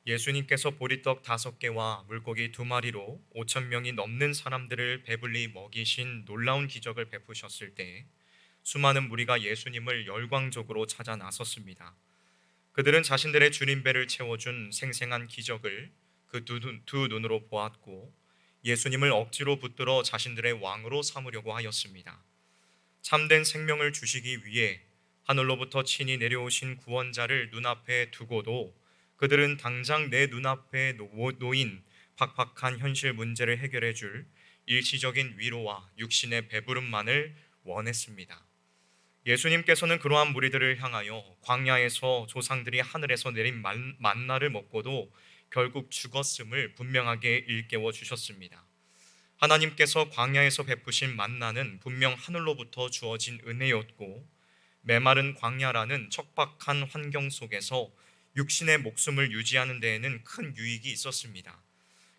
예수님께서 보리떡 5개와 물고기 2마리로 5천 명이 넘는 사람들을 배불리 먹이신 놀라운 기적을 베푸셨을 때 수많은 무리가 예수님을 열광적으로 찾아 나섰습니다. 그들은 자신들의 주님 배를 채워준 생생한 기적을 그 두 눈으로 보았고 예수님을 억지로 붙들어 자신들의 왕으로 삼으려고 하였습니다. 참된 생명을 주시기 위해 하늘로부터 친히 내려오신 구원자를 눈앞에 두고도 그들은 당장 내 눈앞에 놓인 팍팍한 현실 문제를 해결해 줄 일시적인 위로와 육신의 배부름만을 원했습니다. 예수님께서는 그러한 무리들을 향하여 광야에서 조상들이 하늘에서 내린 만나를 먹고도 결국 죽었음을 분명하게 일깨워 주셨습니다. 하나님께서 광야에서 베푸신 만나는 분명 하늘로부터 주어진 은혜였고 메마른 광야라는 척박한 환경 속에서 육신의 목숨을 유지하는 데에는 큰 유익이 있었습니다.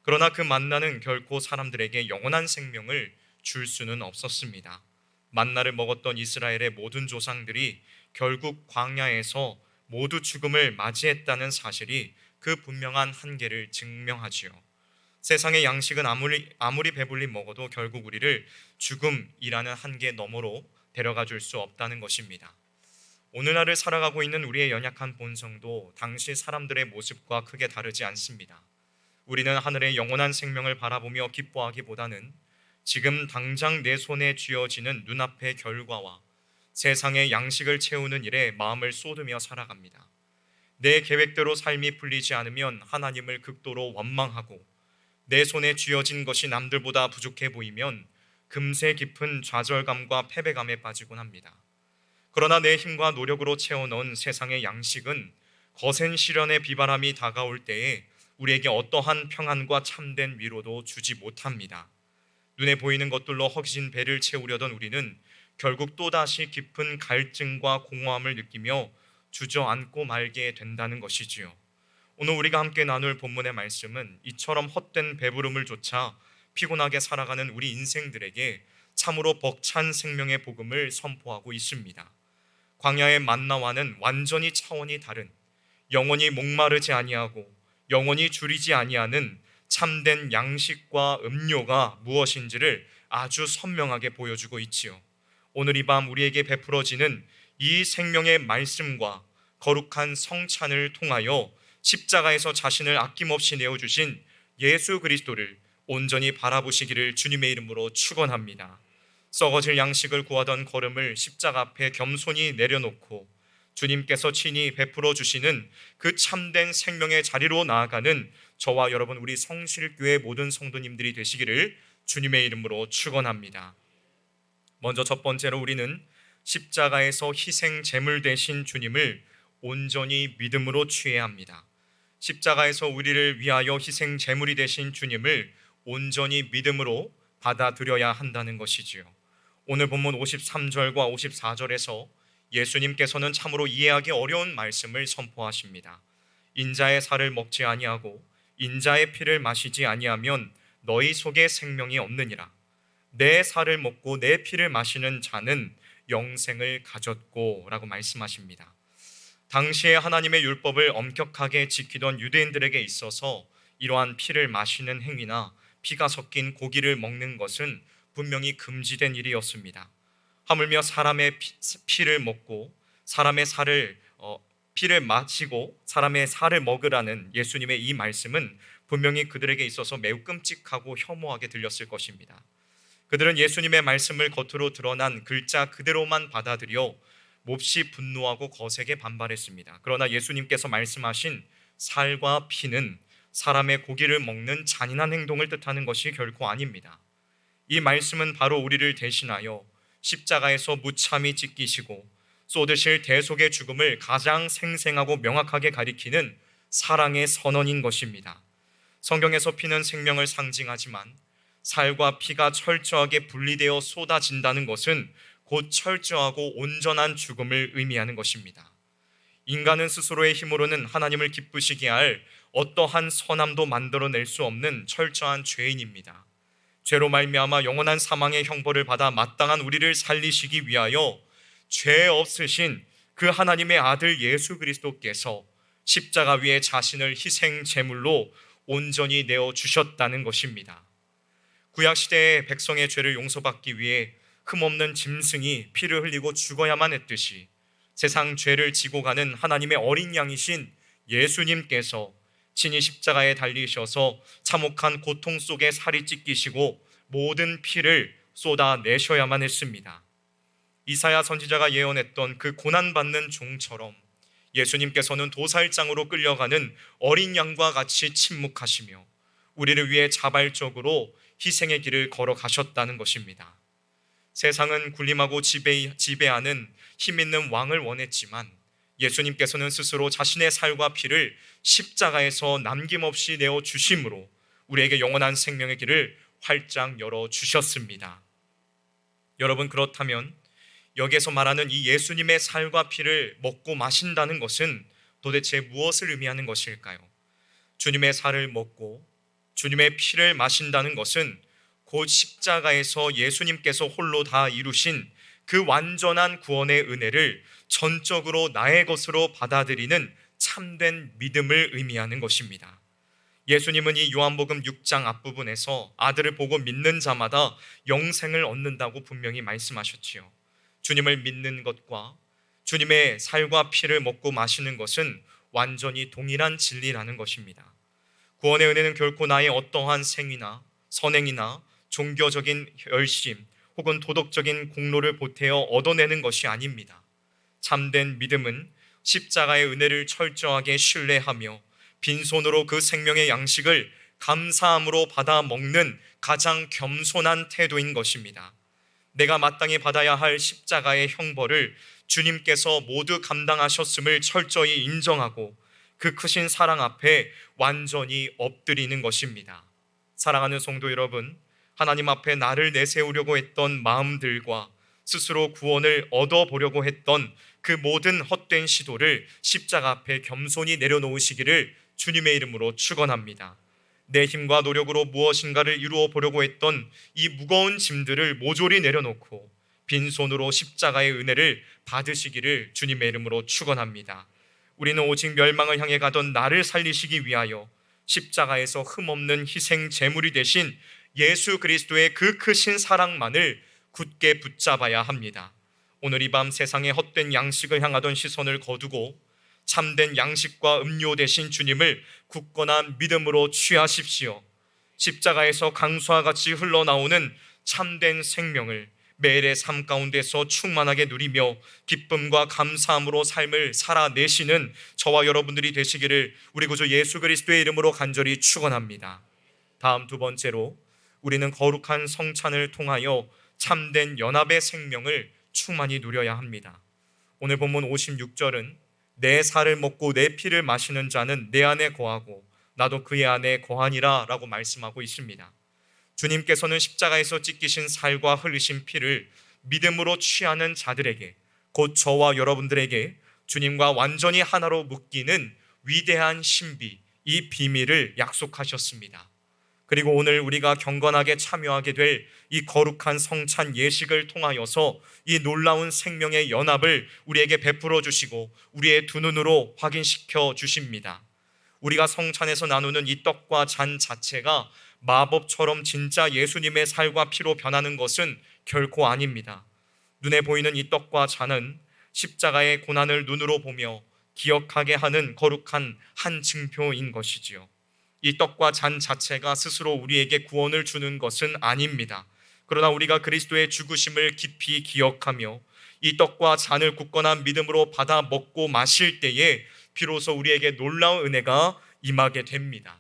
그러나 그 만나는 결코 사람들에게 영원한 생명을 줄 수는 없었습니다. 만나를 먹었던 이스라엘의 모든 조상들이 결국 광야에서 모두 죽음을 맞이했다는 사실이 그 분명한 한계를 증명하지요. 세상의 양식은 아무리 배불리 먹어도 결국 우리를 죽음이라는 한계 너머로 데려가 줄 수 없다는 것입니다. 오늘날을 살아가고 있는 우리의 연약한 본성도 당시 사람들의 모습과 크게 다르지 않습니다. 우리는 하늘의 영원한 생명을 바라보며 기뻐하기보다는 지금 당장 내 손에 쥐어지는 눈앞의 결과와 세상의 양식을 채우는 일에 마음을 쏟으며 살아갑니다. 내 계획대로 삶이 풀리지 않으면 하나님을 극도로 원망하고 내 손에 쥐어진 것이 남들보다 부족해 보이면 금세 깊은 좌절감과 패배감에 빠지곤 합니다. 그러나 내 힘과 노력으로 채워넣은 세상의 양식은 거센 시련의 비바람이 다가올 때에 우리에게 어떠한 평안과 참된 위로도 주지 못합니다. 눈에 보이는 것들로 허기진 배를 채우려던 우리는 결국 또다시 깊은 갈증과 공허함을 느끼며 주저앉고 말게 된다는 것이지요. 오늘 우리가 함께 나눌 본문의 말씀은 이처럼 헛된 배부름을 좇아 피곤하게 살아가는 우리 인생들에게 참으로 벅찬 생명의 복음을 선포하고 있습니다. 광야의 만나와는 완전히 차원이 다른 영원히 목마르지 아니하고 영원히 줄이지 아니하는 참된 양식과 음료가 무엇인지를 아주 선명하게 보여주고 있지요. 오늘 이 밤 우리에게 베풀어지는 이 생명의 말씀과 거룩한 성찬을 통하여 십자가에서 자신을 아낌없이 내어주신 예수 그리스도를 온전히 바라보시기를 주님의 이름으로 축원합니다. 썩어질 양식을 구하던 걸음을 십자가 앞에 겸손히 내려놓고 주님께서 친히 베풀어 주시는 그 참된 생명의 자리로 나아가는 저와 여러분 우리 성실교회 모든 성도님들이 되시기를 주님의 이름으로 축원합니다. 먼저 첫 번째로 우리는 십자가에서 희생 제물 되신 주님을 온전히 믿음으로 취해야 합니다. 십자가에서 우리를 위하여 희생 제물이 되신 주님을 온전히 믿음으로 받아들여야 한다는 것이지요. 오늘 본문 53절과 54절에서 예수님께서는 참으로 이해하기 어려운 말씀을 선포하십니다. 인자의 살을 먹지 아니하고 인자의 피를 마시지 아니하면 너희 속에 생명이 없느니라. 내 살을 먹고 내 피를 마시는 자는 영생을 가졌고 라고 말씀하십니다. 당시에 하나님의 율법을 엄격하게 지키던 유대인들에게 있어서 이러한 피를 마시는 행위나 피가 섞인 고기를 먹는 것은 분명히 금지된 일이었습니다. 하물며 사람의 피를 먹고 사람의 살을 피를 마시고 사람의 살을 먹으라는 예수님의 이 말씀은 분명히 그들에게 있어서 매우 끔찍하고 혐오하게 들렸을 것입니다. 그들은 예수님의 말씀을 겉으로 드러난 글자 그대로만 받아들여 몹시 분노하고 거세게 반발했습니다. 그러나 예수님께서 말씀하신 살과 피는 사람의 고기를 먹는 잔인한 행동을 뜻하는 것이 결코 아닙니다. 이 말씀은 바로 우리를 대신하여 십자가에서 무참히 찢기시고 쏟으실 대속의 죽음을 가장 생생하고 명확하게 가리키는 사랑의 선언인 것입니다. 성경에서 피는 생명을 상징하지만 살과 피가 철저하게 분리되어 쏟아진다는 것은 곧 철저하고 온전한 죽음을 의미하는 것입니다. 인간은 스스로의 힘으로는 하나님을 기쁘시게 할 어떠한 선함도 만들어낼 수 없는 철저한 죄인입니다. 죄로 말미암아 영원한 사망의 형벌을 받아 마땅한 우리를 살리시기 위하여 죄 없으신 그 하나님의 아들 예수 그리스도께서 십자가 위에 자신을 희생 제물로 온전히 내어 주셨다는 것입니다. 구약 시대의 백성의 죄를 용서받기 위해 흠없는 짐승이 피를 흘리고 죽어야만 했듯이 세상 죄를 지고 가는 하나님의 어린 양이신 예수님께서 친히 십자가에 달리셔서 참혹한 고통 속에 살이 찢기시고 모든 피를 쏟아내셔야만 했습니다. 이사야 선지자가 예언했던 그 고난받는 종처럼 예수님께서는 도살장으로 끌려가는 어린 양과 같이 침묵하시며 우리를 위해 자발적으로 희생의 길을 걸어가셨다는 것입니다. 세상은 군림하고 지배하는 힘있는 왕을 원했지만 예수님께서는 스스로 자신의 살과 피를 십자가에서 남김없이 내어주심으로 우리에게 영원한 생명의 길을 활짝 열어주셨습니다. 여러분, 그렇다면 여기에서 말하는 이 예수님의 살과 피를 먹고 마신다는 것은 도대체 무엇을 의미하는 것일까요? 주님의 살을 먹고 주님의 피를 마신다는 것은 곧 십자가에서 예수님께서 홀로 다 이루신 그 완전한 구원의 은혜를 전적으로 나의 것으로 받아들이는 참된 믿음을 의미하는 것입니다. 예수님은 이 요한복음 6장 앞부분에서 아들을 보고 믿는 자마다 영생을 얻는다고 분명히 말씀하셨지요. 주님을 믿는 것과 주님의 살과 피를 먹고 마시는 것은 완전히 동일한 진리라는 것입니다. 구원의 은혜는 결코 나의 어떠한 생이나 선행이나 종교적인 열심 혹은 도덕적인 공로를 보태어 얻어내는 것이 아닙니다. 참된 믿음은 십자가의 은혜를 철저하게 신뢰하며 빈손으로 그 생명의 양식을 감사함으로 받아 먹는 가장 겸손한 태도인 것입니다. 내가 마땅히 받아야 할 십자가의 형벌을 주님께서 모두 감당하셨음을 철저히 인정하고 그 크신 사랑 앞에 완전히 엎드리는 것입니다. 사랑하는 성도 여러분, 하나님 앞에 나를 내세우려고 했던 마음들과 스스로 구원을 얻어보려고 했던 그 모든 헛된 시도를 십자가 앞에 겸손히 내려놓으시기를 주님의 이름으로 축원합니다. 내 힘과 노력으로 무엇인가를 이루어 보려고 했던 이 무거운 짐들을 모조리 내려놓고 빈손으로 십자가의 은혜를 받으시기를 주님의 이름으로 축원합니다. 우리는 오직 멸망을 향해 가던 나를 살리시기 위하여 십자가에서 흠없는 희생 제물이 되신 예수 그리스도의 그 크신 사랑만을 굳게 붙잡아야 합니다. 오늘 이 밤 세상의 헛된 양식을 향하던 시선을 거두고 참된 양식과 음료 되신 주님을 굳건한 믿음으로 취하십시오. 십자가에서 강수와 같이 흘러나오는 참된 생명을 매일의 삶 가운데서 충만하게 누리며 기쁨과 감사함으로 삶을 살아내시는 저와 여러분들이 되시기를 우리 구주 예수 그리스도의 이름으로 간절히 축원합니다. 다음 두 번째로 우리는 거룩한 성찬을 통하여 참된 연합의 생명을 충만히 누려야 합니다. 오늘 본문 56절은 내 살을 먹고 내 피를 마시는 자는 내 안에 거하고 나도 그의 안에 거하니라 라고 말씀하고 있습니다. 주님께서는 십자가에서 찢기신 살과 흘리신 피를 믿음으로 취하는 자들에게, 곧 저와 여러분들에게 주님과 완전히 하나로 묶이는 위대한 신비, 이 비밀을 약속하셨습니다. 그리고 오늘 우리가 경건하게 참여하게 될 이 거룩한 성찬 예식을 통하여서 이 놀라운 생명의 연합을 우리에게 베풀어 주시고 우리의 두 눈으로 확인시켜 주십니다. 우리가 성찬에서 나누는 이 떡과 잔 자체가 마법처럼 진짜 예수님의 살과 피로 변하는 것은 결코 아닙니다. 눈에 보이는 이 떡과 잔은 십자가의 고난을 눈으로 보며 기억하게 하는 거룩한 한 증표인 것이지요. 이 떡과 잔 자체가 스스로 우리에게 구원을 주는 것은 아닙니다. 그러나 우리가 그리스도의 죽으심을 깊이 기억하며 이 떡과 잔을 굳건한 믿음으로 받아 먹고 마실 때에 비로소 우리에게 놀라운 은혜가 임하게 됩니다.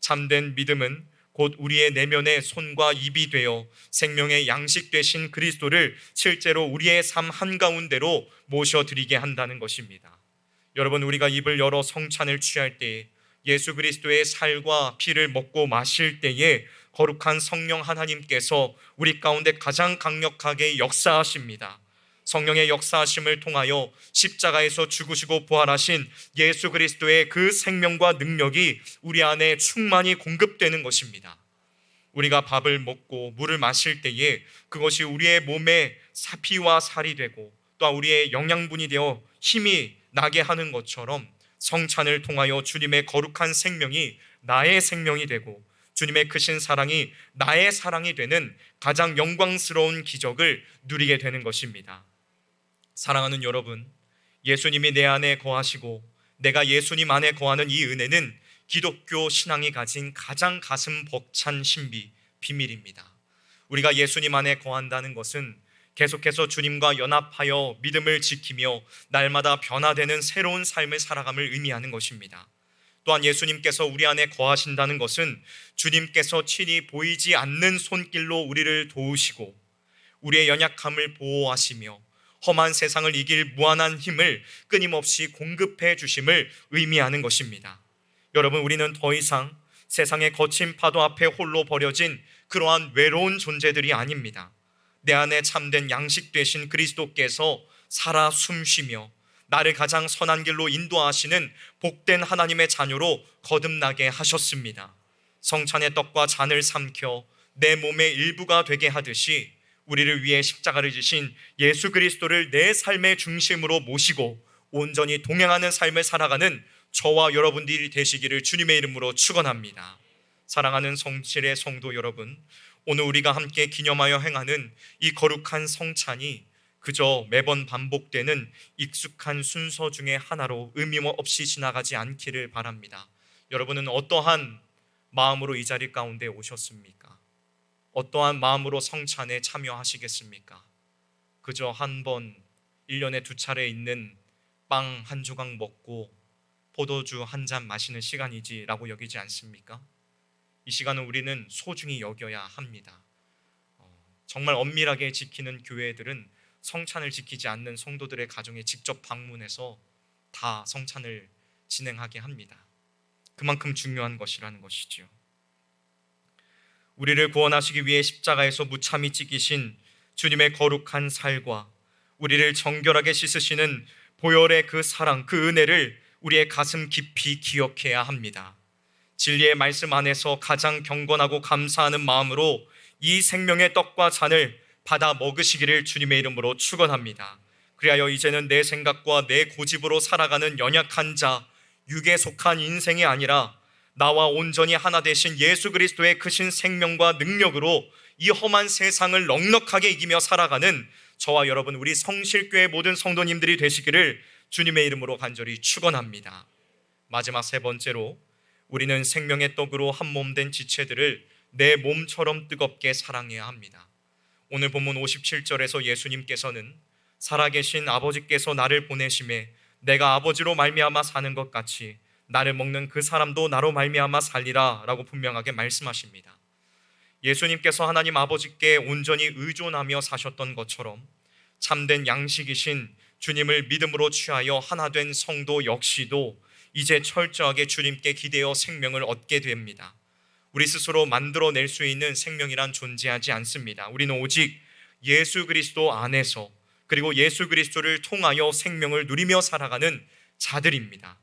참된 믿음은 곧 우리의 내면의 손과 입이 되어 생명의 양식 되신 그리스도를 실제로 우리의 삶 한가운데로 모셔드리게 한다는 것입니다. 여러분, 우리가 입을 열어 성찬을 취할 때에 예수 그리스도의 살과 피를 먹고 마실 때에 거룩한 성령 하나님께서 우리 가운데 가장 강력하게 역사하십니다. 성령의 역사하심을 통하여 십자가에서 죽으시고 부활하신 예수 그리스도의 그 생명과 능력이 우리 안에 충만히 공급되는 것입니다. 우리가 밥을 먹고 물을 마실 때에 그것이 우리의 몸에 피와 살이 되고 또 우리의 영양분이 되어 힘이 나게 하는 것처럼 성찬을 통하여 주님의 거룩한 생명이 나의 생명이 되고 주님의 크신 사랑이 나의 사랑이 되는 가장 영광스러운 기적을 누리게 되는 것입니다. 사랑하는 여러분, 예수님이 내 안에 거하시고 내가 예수님 안에 거하는 이 은혜는 기독교 신앙이 가진 가장 가슴 벅찬 신비, 비밀입니다. 우리가 예수님 안에 거한다는 것은 계속해서 주님과 연합하여 믿음을 지키며 날마다 변화되는 새로운 삶을 살아감을 의미하는 것입니다. 또한 예수님께서 우리 안에 거하신다는 것은 주님께서 친히 보이지 않는 손길로 우리를 도우시고 우리의 연약함을 보호하시며 험한 세상을 이길 무한한 힘을 끊임없이 공급해 주심을 의미하는 것입니다. 여러분, 우리는 더 이상 세상의 거친 파도 앞에 홀로 버려진 그러한 외로운 존재들이 아닙니다. 내 안에 참된 양식 되신 그리스도께서 살아 숨쉬며 나를 가장 선한 길로 인도하시는 복된 하나님의 자녀로 거듭나게 하셨습니다. 성찬의 떡과 잔을 삼켜 내 몸의 일부가 되게 하듯이 우리를 위해 십자가를 지신 예수 그리스도를 내 삶의 중심으로 모시고 온전히 동행하는 삶을 살아가는 저와 여러분들이 되시기를 주님의 이름으로 축원합니다. 사랑하는 성실의 성도 여러분, 오늘 우리가 함께 기념하여 행하는 이 거룩한 성찬이 그저 매번 반복되는 익숙한 순서 중에 하나로 의미 없이 지나가지 않기를 바랍니다. 여러분은 어떠한 마음으로 이 자리 가운데 오셨습니까? 어떠한 마음으로 성찬에 참여하시겠습니까? 그저 한 번 1년에 2차례 있는 빵 한 조각 먹고 포도주 한 잔 마시는 시간이지라고 여기지 않습니까? 이 시간은 우리는 소중히 여겨야 합니다. 정말 엄밀하게 지키는 교회들은 성찬을 지키지 않는 성도들의 가정에 직접 방문해서 다 성찬을 진행하게 합니다. 그만큼 중요한 것이라는 것이지요. 우리를 구원하시기 위해 십자가에서 무참히 찢기신 주님의 거룩한 살과 우리를 정결하게 씻으시는 보혈의 그 사랑, 그 은혜를 우리의 가슴 깊이 기억해야 합니다. 진리의 말씀 안에서 가장 경건하고 감사하는 마음으로 이 생명의 떡과 잔을 받아 먹으시기를 주님의 이름으로 축원합니다. 그리하여 이제는 내 생각과 내 고집으로 살아가는 연약한 자, 육에 속한 인생이 아니라 나와 온전히 하나 되신 예수 그리스도의 크신 생명과 능력으로 이 험한 세상을 넉넉하게 이기며 살아가는 저와 여러분, 우리 성실교회 모든 성도님들이 되시기를 주님의 이름으로 간절히 축원합니다. 마지막 세 번째로, 우리는 생명의 떡으로 한 몸 된 지체들을 내 몸처럼 뜨겁게 사랑해야 합니다. 오늘 본문 57절에서 예수님께서는 살아계신 아버지께서 나를 보내심에 내가 아버지로 말미암아 사는 것 같이 나를 먹는 그 사람도 나로 말미암아 살리라 라고 분명하게 말씀하십니다. 예수님께서 하나님 아버지께 온전히 의존하며 사셨던 것처럼 참된 양식이신 주님을 믿음으로 취하여 하나 된 성도 역시도 이제 철저하게 주님께 기대어 생명을 얻게 됩니다. 우리 스스로 만들어낼 수 있는 생명이란 존재하지 않습니다. 우리는 오직 예수 그리스도 안에서, 그리고 예수 그리스도를 통하여 생명을 누리며 살아가는 자들입니다.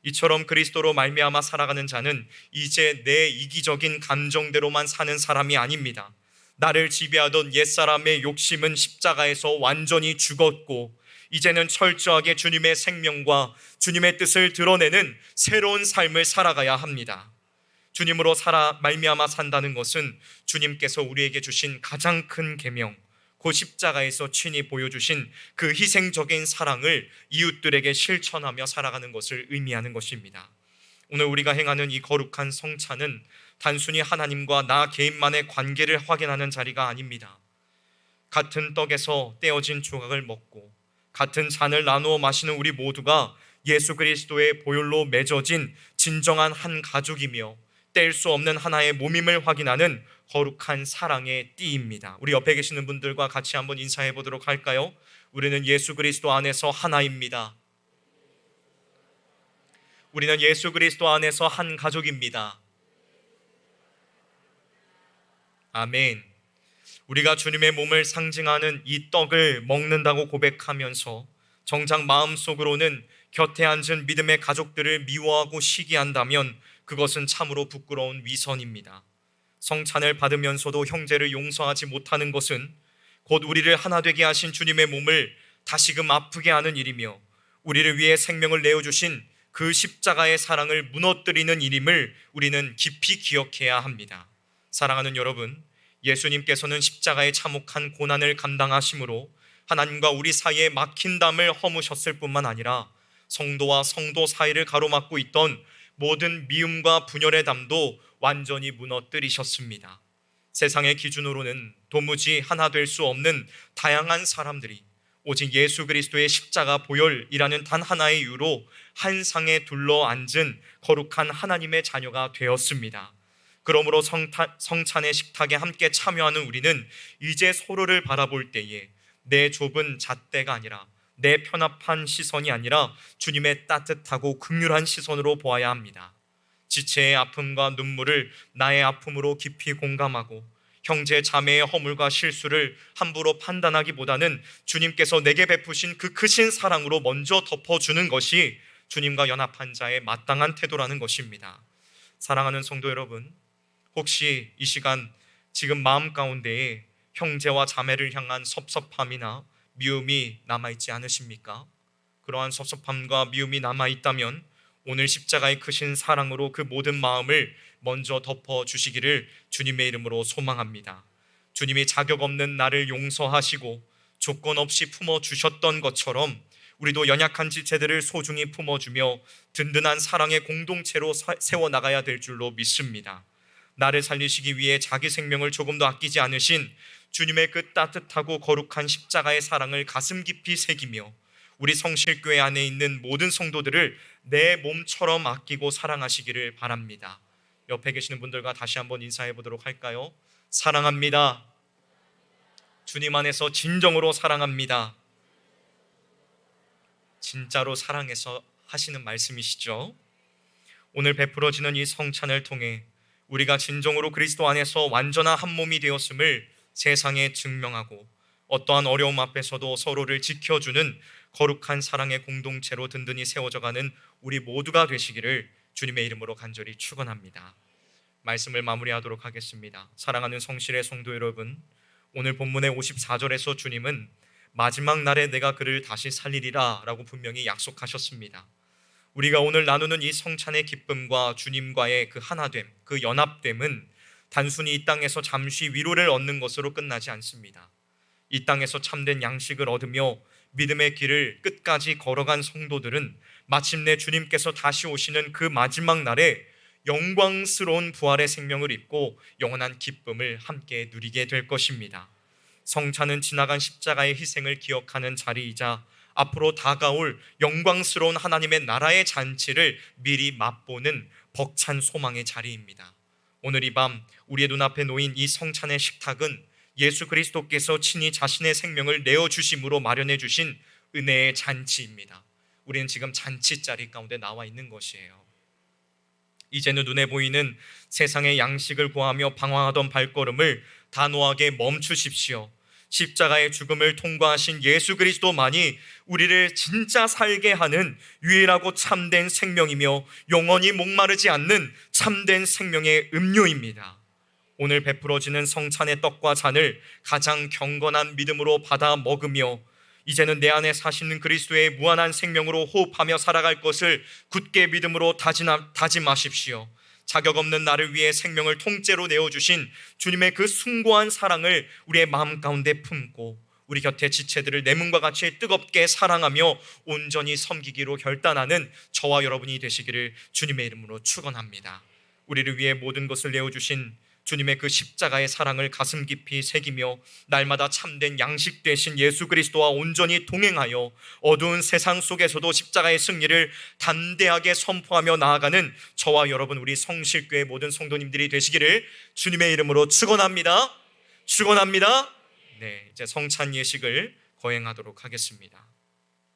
이처럼 그리스도로 말미암아 살아가는 자는 이제 내 이기적인 감정대로만 사는 사람이 아닙니다. 나를 지배하던 옛사람의 욕심은 십자가에서 완전히 죽었고 이제는 철저하게 주님의 생명과 주님의 뜻을 드러내는 새로운 삶을 살아가야 합니다. 주님으로 말미암아 산다는 것은 주님께서 우리에게 주신 가장 큰 계명, 그 십자가에서 친히 보여주신 그 희생적인 사랑을 이웃들에게 실천하며 살아가는 것을 의미하는 것입니다. 오늘 우리가 행하는 이 거룩한 성찬은 단순히 하나님과 나 개인만의 관계를 확인하는 자리가 아닙니다. 같은 떡에서 떼어진 조각을 먹고 같은 잔을 나누어 마시는 우리 모두가 예수 그리스도의 보혈로 맺어진 진정한 한 가족이며 뗄 수 없는 하나의 몸임을 확인하는 거룩한 사랑의 띠입니다. 우리 옆에 계시는 분들과 같이 한번 인사해 보도록 할까요? 우리는 예수 그리스도 안에서 하나입니다. 우리는 예수 그리스도 안에서 한 가족입니다. 아멘. 우리가 주님의 몸을 상징하는 이 떡을 먹는다고 고백하면서 정작 마음속으로는 곁에 앉은 믿음의 가족들을 미워하고 시기한다면 그것은 참으로 부끄러운 위선입니다. 성찬을 받으면서도 형제를 용서하지 못하는 것은 곧 우리를 하나 되게 하신 주님의 몸을 다시금 아프게 하는 일이며 우리를 위해 생명을 내어주신 그 십자가의 사랑을 무너뜨리는 일임을 우리는 깊이 기억해야 합니다. 사랑하는 여러분, 예수님께서는 십자가의 참혹한 고난을 감당하심으로 하나님과 우리 사이에 막힌 담을 허무셨을 뿐만 아니라 성도와 성도 사이를 가로막고 있던 모든 미움과 분열의 담도 완전히 무너뜨리셨습니다. 세상의 기준으로는 도무지 하나 될 수 없는 다양한 사람들이 오직 예수 그리스도의 십자가 보혈이라는 단 하나의 이유로 한 상에 둘러앉은 거룩한 하나님의 자녀가 되었습니다. 그러므로 성찬의 식탁에 함께 참여하는 우리는 이제 서로를 바라볼 때에 내 좁은 잣대가 아니라, 내 편협한 시선이 아니라 주님의 따뜻하고 긍휼한 시선으로 보아야 합니다. 지체의 아픔과 눈물을 나의 아픔으로 깊이 공감하고 형제 자매의 허물과 실수를 함부로 판단하기보다는 주님께서 내게 베푸신 그 크신 사랑으로 먼저 덮어주는 것이 주님과 연합한 자의 마땅한 태도라는 것입니다. 사랑하는 성도 여러분, 혹시 이 시간 지금 마음 가운데에 형제와 자매를 향한 섭섭함이나 미움이 남아있지 않으십니까? 그러한 섭섭함과 미움이 남아있다면 오늘 십자가의 크신 사랑으로 그 모든 마음을 먼저 덮어주시기를 주님의 이름으로 소망합니다. 주님이 자격 없는 나를 용서하시고 조건 없이 품어주셨던 것처럼 우리도 연약한 지체들을 소중히 품어주며 든든한 사랑의 공동체로 세워나가야 될 줄로 믿습니다. 나를 살리시기 위해 자기 생명을 조금도 아끼지 않으신 주님의 그 따뜻하고 거룩한 십자가의 사랑을 가슴 깊이 새기며 우리 성실교회 안에 있는 모든 성도들을 내 몸처럼 아끼고 사랑하시기를 바랍니다. 옆에 계시는 분들과 다시 한번 인사해 보도록 할까요? 사랑합니다. 주님 안에서 진정으로 사랑합니다. 진짜로 사랑해서 하시는 말씀이시죠? 오늘 베풀어지는 이 성찬을 통해 우리가 진정으로 그리스도 안에서 완전한 한 몸이 되었음을 세상에 증명하고 어떠한 어려움 앞에서도 서로를 지켜주는 거룩한 사랑의 공동체로 든든히 세워져가는 우리 모두가 되시기를 주님의 이름으로 간절히 축원합니다. 말씀을 마무리하도록 하겠습니다. 사랑하는 성실의 성도 여러분, 오늘 본문의 54절에서 주님은 마지막 날에 내가 그를 다시 살리리라 라고 분명히 약속하셨습니다. 우리가 오늘 나누는 이 성찬의 기쁨과 주님과의 그 하나됨, 그 연합됨은 단순히 이 땅에서 잠시 위로를 얻는 것으로 끝나지 않습니다. 이 땅에서 참된 양식을 얻으며 믿음의 길을 끝까지 걸어간 성도들은 마침내 주님께서 다시 오시는 그 마지막 날에 영광스러운 부활의 생명을 입고 영원한 기쁨을 함께 누리게 될 것입니다. 성찬은 지나간 십자가의 희생을 기억하는 자리이자 앞으로 다가올 영광스러운 하나님의 나라의 잔치를 미리 맛보는 벅찬 소망의 자리입니다. 오늘 이 밤 우리의 눈앞에 놓인 이 성찬의 식탁은 예수 그리스도께서 친히 자신의 생명을 내어주심으로 마련해 주신 은혜의 잔치입니다. 우리는 지금 잔치 자리 가운데 나와 있는 것이에요. 이제는 눈에 보이는 세상의 양식을 구하며 방황하던 발걸음을 단호하게 멈추십시오. 십자가의 죽음을 통과하신 예수 그리스도만이 우리를 진짜 살게 하는 유일하고 참된 생명이며 영원히 목마르지 않는 참된 생명의 음료입니다. 오늘 베풀어지는 성찬의 떡과 잔을 가장 경건한 믿음으로 받아 먹으며 이제는 내 안에 사시는 그리스도의 무한한 생명으로 호흡하며 살아갈 것을 굳게 믿음으로 다짐하십시오. 자격 없는 나를 위해 생명을 통째로 내어주신 주님의 그 숭고한 사랑을 우리의 마음 가운데 품고 우리 곁에 지체들을 내 몸과 같이 뜨겁게 사랑하며 온전히 섬기기로 결단하는 저와 여러분이 되시기를 주님의 이름으로 축원합니다. 우리를 위해 모든 것을 내어주신 주님의 그 십자가의 사랑을 가슴 깊이 새기며 날마다 참된 양식 되신 예수 그리스도와 온전히 동행하여 어두운 세상 속에서도 십자가의 승리를 담대하게 선포하며 나아가는 저와 여러분 우리 성실교회 모든 성도님들이 되시기를 주님의 이름으로 축원합니다. 축원합니다. 네, 이제 성찬 예식을 거행하도록 하겠습니다.